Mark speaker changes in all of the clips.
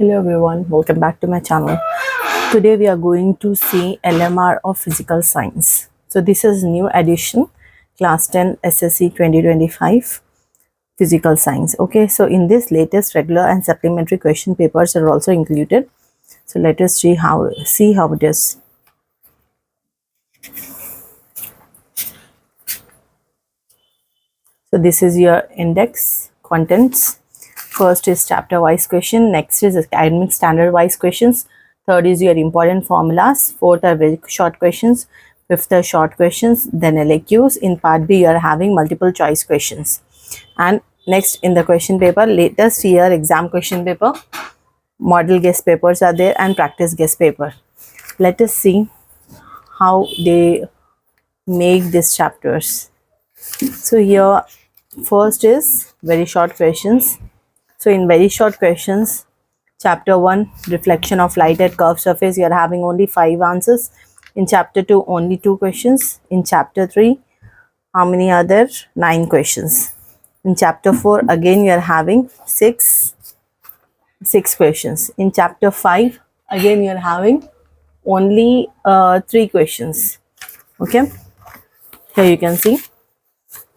Speaker 1: Hello everyone, welcome back to my channel. Today we are going to see LMR of Physical Science. So this is new edition, class 10 SSC 2025 Physical Science. Okay, so in this latest regular and supplementary question papers are also included. So let us see how it is. So this is your index contents. First is chapter wise question, next is academic standard wise questions, third is your important formulas, fourth are very short questions, fifth are short questions, then LAQs. In part B you are having multiple choice questions. And next in the question paper, latest year exam question paper, model guest papers are there and practice guest paper. Let us see how they make these chapters. So here first is very short questions. So in very short questions, chapter 1, reflection of light at curved surface, you are having only 5 answers. In chapter 2, only 2 questions. In chapter 3, how many are there? 9 questions. In chapter 4, again you are having 6 questions. In chapter 5, again you are having only 3 questions. Okay, here you can see.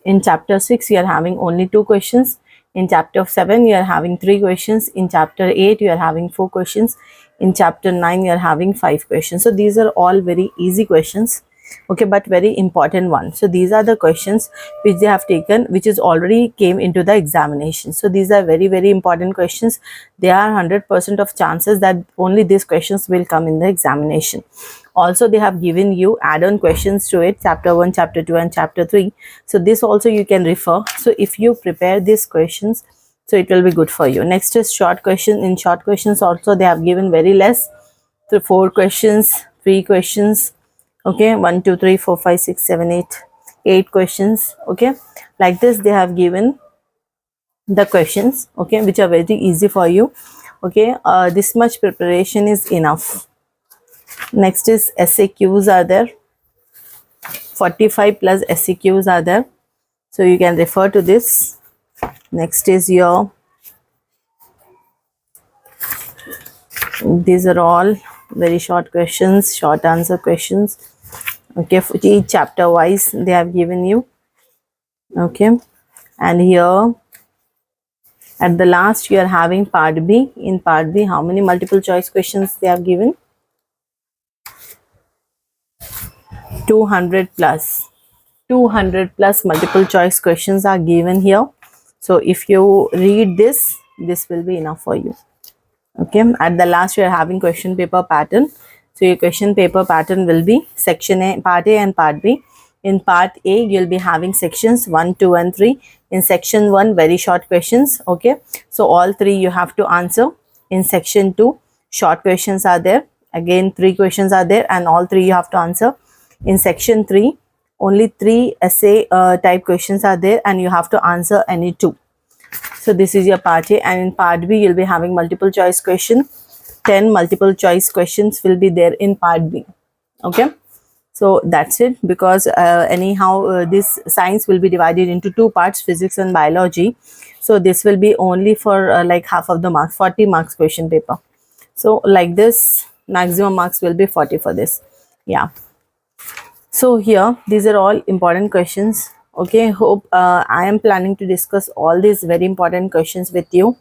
Speaker 1: In chapter 6, you are having only 2 questions. In chapter 7, you are having 3 questions. In chapter 8, you are having 4 questions. In chapter 9, you are having 5 questions. So these are all very easy questions. Okay, but very important ones. So these are the questions which they have taken, which is already came into the examination. So these are very, very important questions. There are 100% of chances that only these questions will come in the examination. Also, they have given you add-on questions to it, chapter 1, chapter 2 and chapter 3. So this also you can refer. So if you prepare these questions, so it will be good for you. Next is short question. In short questions also they have given very less. So 4 questions, 3 questions. Okay, 1, 2, 3, 4, 5, 6, 7, 8, 8 questions. Okay, like this they have given the questions, okay, which are very easy for you. Okay, this much preparation is enough. Next is SAQs are there, 45 plus SAQs are there, so you can refer to this. Next is your, these are all very short questions, short answer questions. Okay, for each chapter wise they have given you. Okay, and here at the last you are having part B. In part B, how many multiple choice questions they have given? 200 plus. 200 plus multiple choice questions are given here. So if you read this will be enough for you. Okay, at the last you are having question paper pattern. So your question paper pattern will be section A, part A and part B. In part A you will be having sections 1, 2 and 3. In section 1, very short questions. Okay, so all 3 you have to answer. In section 2, short questions are there, again 3 questions are there and all 3 you have to answer. In section 3, only 3 essay type questions are there and you have to answer any 2. So this is your part A, and in part B you'll be having multiple choice question. 10 multiple choice questions will be there in part B. Okay, so that's it, because anyhow this science will be divided into 2 parts, physics and biology. So this will be only for like half of the marks, 40 marks question paper. So like this, maximum marks will be 40 for this. Yeah, so here these are all important questions. Okay, hope I am planning to discuss all these very important questions with you.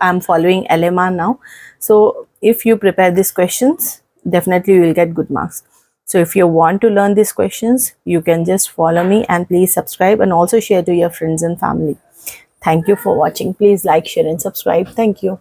Speaker 1: I'm following LMR now, so if you prepare these questions, definitely you will get good marks. So if you want to learn these questions, you can just follow me, and please subscribe and also share to your friends and family. Thank you for watching. Please like, share and subscribe. Thank you.